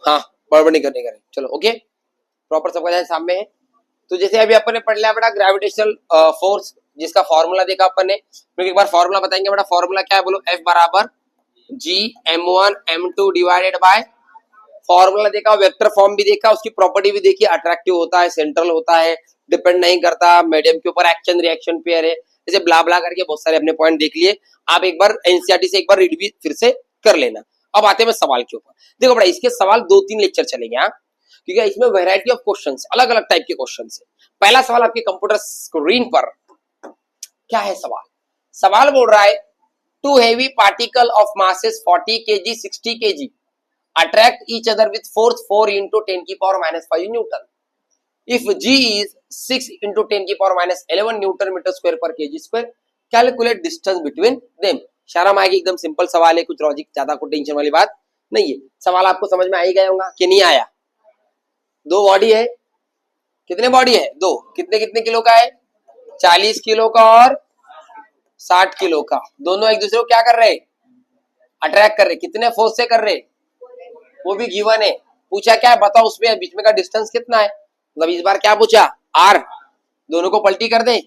हाँ बड़बड़ नहीं करनी करें, चलो ओके, प्रॉपर सबका ध्यान सामने है। तो जैसे अभी अपन ने पढ़ लिया बेटा ग्रेविटेशनल फोर्स, जिसका फॉर्मूला देखा अपन ने, तो एक बार फॉर्मूला बताएंगे बेटा। फॉर्मूला क्या है बोलो, F बराबर G m1 m2 divided by, formula देखा, वेक्टर फॉर्म भी देखा, उसकी प्रॉपर्टी भी देखी, अट्रैक्टिव होता है, सेंट्रल होता है, डिपेंड नहीं करता, मीडियम के ऊपर एक्शन रिएक्शन पेयर है, जैसे ब्ला ब्ला करके बहुत सारे अपने पॉइंट देख लिए। आप एक बार एनसीईआरटी से एक बार रीड भी फिर से कर लेना। अब आते हैं सवाल के ऊपर। देखो बड़ा इसके सवाल 2-3 लेक्चर चलेंगे, हाँ, क्योंकि इसमें वैरायटी ऑफ क्वेश्चंस, अलग अलग टाइप के क्वेश्चंस है। पहला सवाल आपके कंप्यूटर स्क्रीन पर क्या है सवाल? सवाल बोल रहा है two heavy particle of masses 40 kg 60 kg attract each other with force 4 into 10 की power -5 Newton. If G is 6 into 10 की पावर -11 न्यूटन मीटर स्क्वायर पर kg square, calculate distance between them. शर्म आएगी, एकदम सिंपल सवाल है, कुछ लॉजिक ज्यादा कोई टेंशन वाली बात नहीं है। सवाल आपको समझ में आ ही गया होगा कि नहीं आया? दो बॉडी है, कितने बॉडी है? दो, कितने कितने किलो का है? 40 किलो का और 60 किलो का। दोनों एक दूसरे को क्या कर रहे? अट्रैक्ट कर रहे। कितने फोर्स से कर रहे? वो भी गिवन है। पूछा क्या है बताओ, उसमें बीच में का डिस्टेंस कितना है? मतलब इस बार क्या पूछा? आर। दोनों को पलटी कर दे,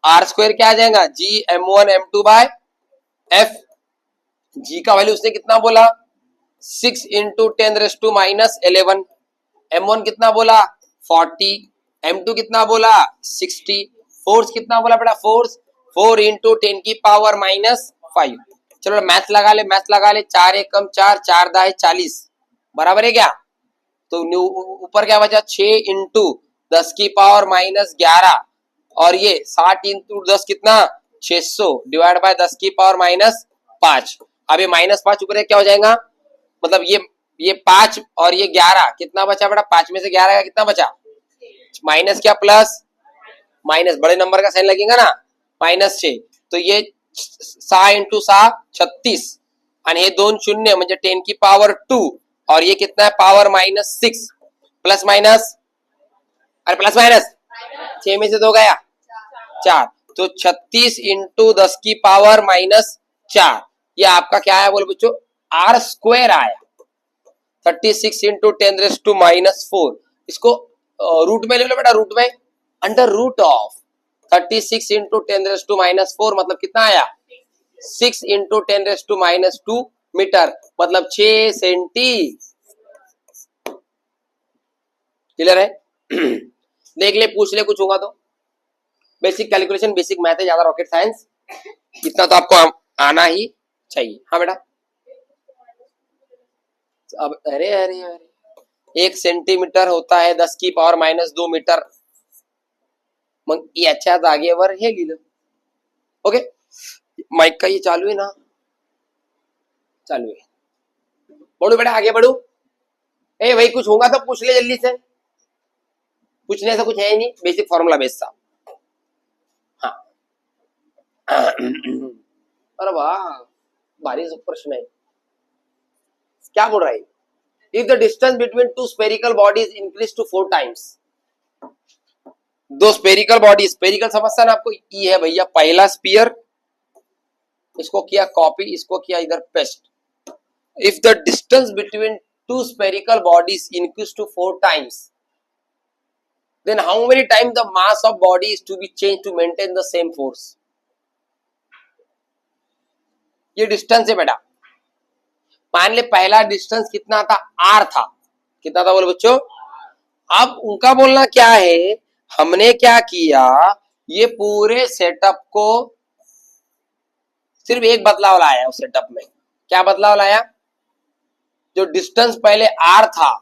आर स्क्वायर क्या आ जाएगा? जी m1 m2 बाय एफ। जी का वैल्यू उसने कितना बोला? 6 इंटू 10⁻⁻11। m1 कितना बोला? 40। m2 कितना बोला? 60। फोर्स कितना बोला बेटा? फोर्स 4 इंटू 10 की पावर -5। चलो मैथ लगा ले, मैथ लगा ले। 4 एकम 4, 4 दाए 40, बराबर है क्या? तो ऊपर क्या बचा? 6 इंटू 10 की पावर -11 और ये 60 इंटू 10 कितना? 600 डिवाइड बाय 10 की पावर -5। अब ये -5 ऊपर क्या हो जाएगा? मतलब ये 5 और ये 11 कितना बचा बेटा? 5 में से 11 का कितना बचा? माइनस क्या प्लस? माइनस, बड़े नंबर का साइन लगेगा ना, -6। तो ये 6 इंटू 7 36 आणि हे 2 शून्य म्हणजे 10 की पावर 2 और ये कितना है? पावर -6 प्लस माइनस, अरे प्लस माइनस 6 में से 2 गया 4, तो 36 इंटू 10 की पावर -4। ये आपका क्या है बोलो बच्चों? आर स्क्वायर आया। 36 इंटू 10⁻⁻4, इसको रूट में ले लो बेटा, रूट में, अंडर रूट ऑफ 36 इंटू 10⁻⁻4 मतलब कितना आया? 6 इंटू 10⁻2 मीटर, मतलब 6 सेंटी। क्लियर है? देख ले, पूछ ले, कुछ होगा तो। बेसिक कैलकुलेशन, बेसिक मैथ है, ज्यादा रॉकेट साइंस, इतना तो आपको आना ही चाहिए। हाँ बेटा, अब अरे अरे अरे 1 सेंटीमीटर होता है 10 की पावर -2 मीटर। मग याच्या जागेवर हे लिहिलं। ओके, माइक का ये चालू है ना? चालू है। बढ़ू बेटा, आगे बढ़ू। ए भाई कुछ होगा तो पूछ ले जल्दी से, पूछने से कुछ है ही नहीं, बेसिक फॉर्मूला बेस सा। हाँ अरे वाह, भारी प्रश्न है। क्या बोल रहा है? If the distance between two spherical bodies increase to 4 times. दो स्पेरिकल बॉडी, स्पेरिकल समझता ना आपको? ई है भैया पहला स्पीयर, इसको किया कॉपी, इसको किया इधर paste. If the distance between two spherical bodies increase to 4 times, then how many times the mass of body is to be changed to maintain the same force? ये डिस्टेंस है बेटा। मान ले पहला डिस्टेंस कितना था? आर था। कितना था बोलो बच्चों? अब उनका बोलना क्या है, हमने क्या किया, ये पूरे सेटअप को सिर्फ एक बदलाव लाया उस सेटअप में। क्या बदलाव लाया? जो डिस्टेंस पहले आर था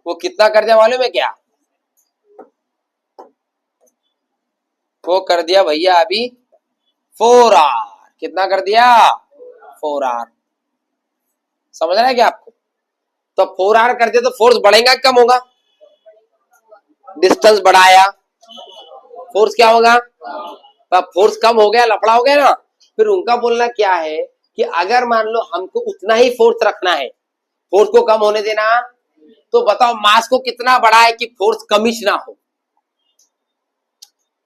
वो कितना कर दिया मालूम है क्या? वो कर दिया भैया अभी 4R। कितना कर दिया? 4R। समझ रहा है क्या आपको? तो 4R कर दिया तो फोर्स बढ़ेगा कम होगा? डिस्टेंस बढ़ाया, फोर्स क्या होगा? फोर्स कम हो गया, लफड़ा हो गया ना। फिर उनका बोलना क्या है कि अगर मान लो हमको उतना ही फोर्स रखना है, फोर्स को कम होने देना, तो बताओ मास को कितना बढ़ाए कि फोर्स कमिश ना हो।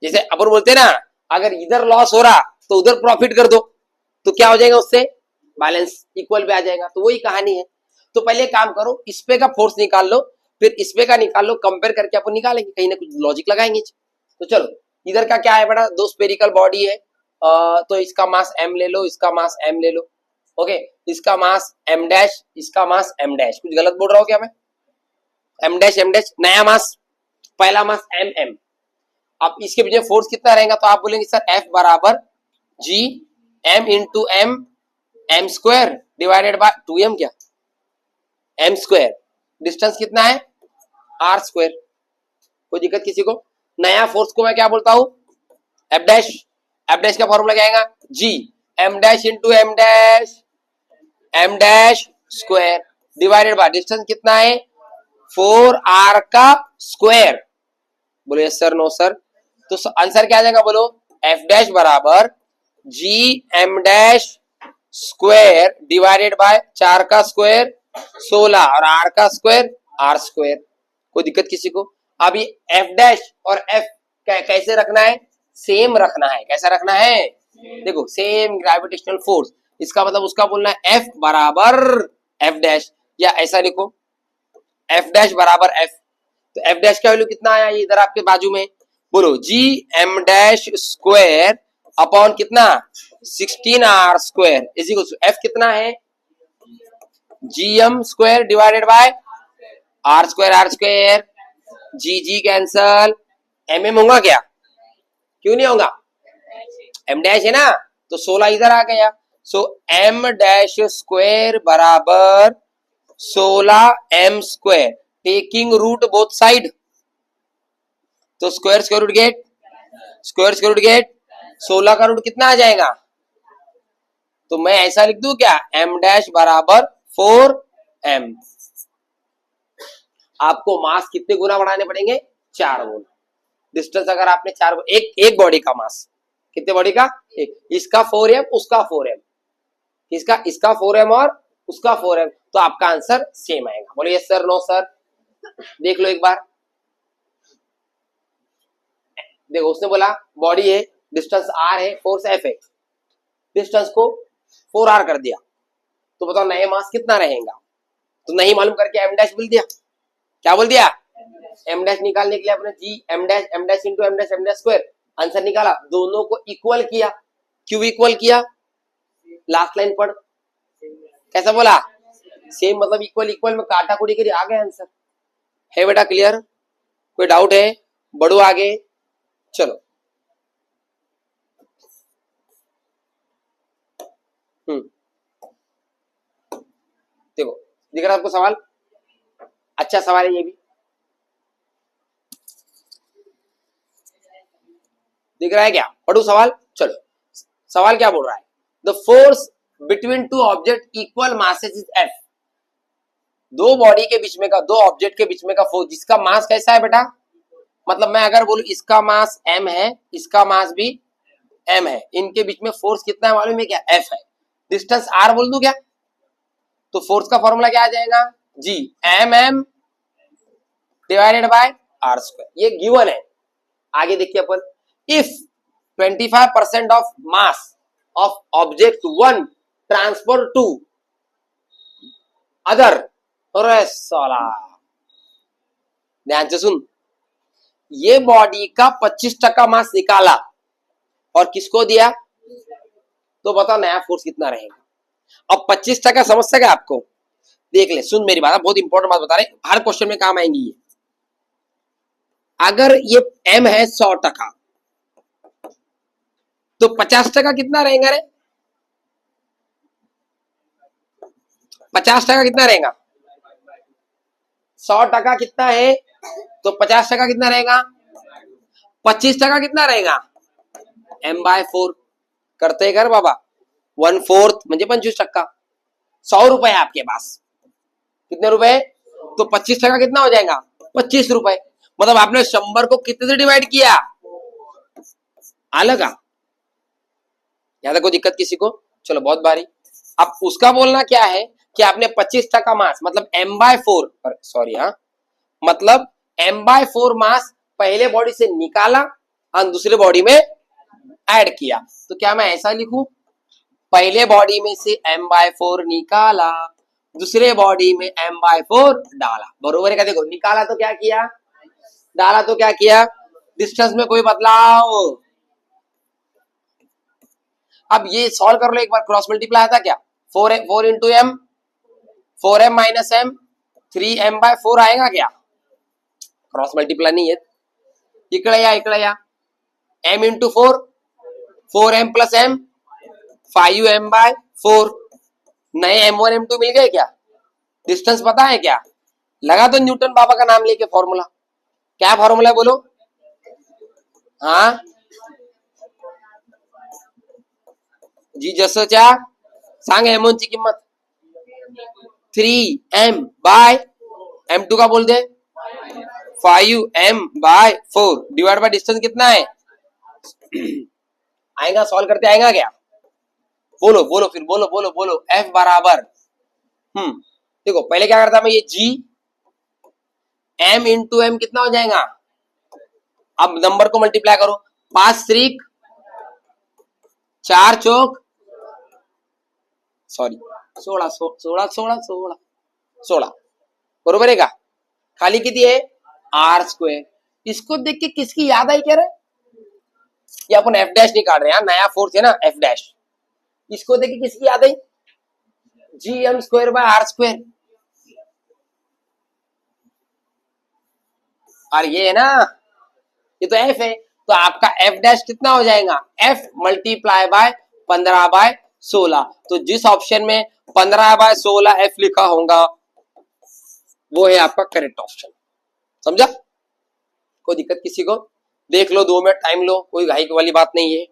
जैसे अपन बोलते ना, अगर इधर लॉस हो रहा तो उधर प्रॉफिट कर दो, तो क्या हो जाएगा उससे? बैलेंस इक्वल पे आ जाएगा। तो वही कहानी है। तो पहले काम करो, इस पे का फोर्स निकाल लो, फिर इस पे का निकाल लो, कंपेयर करके अपन निकालेंगे, कहीं ना कुछ लॉजिक लगाएंगे। तो चलो, इधर का क्या है बेटा, दो स्पेरिकल बॉडी है, तो इसका मास m ले लो, इसका मास m ले लो। ओके, इसका मास m डैश, इसका मास m डैश। कुछ गलत बोल रहा हूँ क्या मैं? m डैश नया मास, पहला मास m। अब इसके पीछे फोर्स कितना रहेगा, तो आप बोलेंगे सर F बराबर G m into m, m square divided bye 2m, क्या m स्क्वायर, डिस्टेंस कितना है r स्क्वायर। कोई दिक्कत किसी को? नया फोर्स को मैं क्या बोलता हूं, F डैश। F डैश का फॉर्मूला क्या आएगा, G m dash into m dash square divided by distance कितना है 4r का स्क्वायर। बोलो यस सर, नो सर। तो आंसर क्या आ जाएगा, बोलो F डैश बराबर G m dash square divided bye 4 का स्क्वायर 16 और r का स्क्वायर r स्क्वायर। कोई दिक्कत किसी को? अब ये F डैश और F कैसे रखना है, सेम रखना है। कैसा रखना है, देखो सेम ग्रेविटेशनल फोर्स, इसका मतलब उसका बोलना है F बराबर F डैश, या ऐसा लिखो F डैश बराबर F। तो F डैश का वैल्यू कितना आया, ये इधर आपके बाजू में, बोलो G m dash square upon कितना 16r square is equal to F कितना है gm square divided by r square, g cancel, mm होगा क्या, क्यों नहीं होगा, m डैश है ना, तो 16 इधर आ गया। सो m डैश स्क्वायर बराबर 16 m square, taking root both side, तो square root get, square root get, 16 का रूट कितना आ जाएगा, तो मैं ऐसा लिख दूं क्या, m डैश बराबर 4m। आपको मास कितने गुना बढ़ाने पड़ेंगे, 4 गुना। डिस्टेंस अगर आपने 4, एक बॉडी का मास, कितने बॉडी का, एक, इसका 4m उसका 4m, इसका 4m और उसका 4m, तो आपका आंसर सेम आएगा। बोलिए यस सर, नो सर। देख लो एक बार, देखो उसने बोला बॉडी है, डिस्टेंस r है, फोर्स F है, डिस्टेंस को 4r कर दिया, तो बताओ नए मास कितना रहेगा, तो नहीं मालूम करके m डैश बोल दिया। क्या बोल दिया, m डैश निकालने के लिए अपने g m dash into m dash square, answer निकाला, दोनों को इक्वल किया। क्यों इक्वल किया, लास्ट लाइन पढ़, कैसा बोला, सेम मतलब इक्वल, इक्वल में काटा कुटी करी, आ गया आंसर। है बेटा क्लियर, कोई डाउट है, बढ़ो आगे, चलो। देखो दिख रहा है आपको सवाल, अच्छा सवाल है ये भी, दिख रहा है क्या, पढ़ू सवाल। चलो सवाल क्या बोल रहा है, the force between two object equal masses is F। दो बॉडी के बीच में का, दो ऑब्जेक्ट के बीच में का फोर्स जिसका मास कैसा है बेटा, मतलब मैं अगर बोलूं इसका मास m है, इसका मास भी m है, इनके बीच में फोर्स कितना है मालूम है क्या, F है। डिस्टेंस r बोल दूं क्या, तो फोर्स का फॉर्मूला क्या आ जाएगा, G mm divided by r square, ये गिवन है। आगे देखिए अपन, if 25% of mass of object 1 transfer to other, अरे साला ध्यान से सुन, ये बॉडी का 25% मास निकाला और किसको दिया, तो बताओ नया फोर्स कितना रहेगा। अब 25% समझ सके आपको, देख ले, सुन मेरी बात, बहुत इंपॉर्टेंट बात बता रहे, हर क्वेश्चन में काम आएंगी ये। अगर ये m है 100%, तो 50% कितना रहेगा रे, 50% कितना रहेगा, 100% कितना है, तो 50% कितना रहेगा, 25% कितना रहेगा, m/4 करते कर बाबा, 1/4 म्हणजे 25%, 100 रुपए आपके पास, कितने रुपए, तो 25% कितना हो जाएगा, 25 रुपए। मतलब आपने 100 को कितने से डिवाइड किया, अलग, याद, कोई दिक्कत किसी को, चलो बहुत भारी। अब उसका बोलना क्या है कि आपने 25% मास मतलब m/4, सॉरी हाँ, मतलब m/4 मास पहले बॉडी से निकाला और दूसरे बॉडी में ऐड किया। तो क्या मैं ऐसा लिखूं, पहले बॉडी में से m/4 निकाला, दूसरे बॉडी में m/4 डाला, बरोबर है क्या? देखो निकाला तो क्या किया, डाला तो क्या किया, डिस्टेंस में कोई बदलाव। अब ये सॉल्व कर लो एक बार, क्रॉस मल्टीप्लाई आता क्या, 4 into M, 4m minus M, 3m/4 आएगा क्या? क्रॉस मल्टीप्लाई नहीं है, इकडे या m into 4, 4m plus m, 5m/4, नए m1 m2 मिल गए क्या? डिस्टेंस पता है क्या? लगा तो न्यूटन बाबा का नाम लेके फॉर्मूला, क्या फॉर्मूला है बोलो? हाँ जी जसच्या सांग m1 ची किंमत 3m/m2 का बोल दे 5m/4 डिवाइड बाय डिस्टेंस कितना है आएगा, सॉल्व करते आएगा क्या? बोलो बोलो फिर, बोलो बोलो बोलो। F बराबर देखो पहले क्या करता मैं, ये G m इंटू एम कितना हो जाएगा, अब नंबर को मल्टीप्लाई करो, 5 त्रिक 4 चौक 16 बरोबर है का? खाली किती है r²। इसको देख के किसकी याद आई कह रहे, ये अपन f डैश नहीं काट रहे हैं, नया फोर्स है ना f डैश, इसको देख के किसकी याद आई, gm²/r²। और ये है ना, ये तो f है, तो आपका f डैश कितना हो जाएगा, f मल्टीप्लाई बाय 15/16। तो जिस ऑप्शन में 15/16 f लिखा होगा वो है आपका करेक्ट ऑप्शन। समझा? कोई दिक्कत किसी को? देख लो, 2 मिनट टाइम लो, कोई घाई वाली बात नहीं है।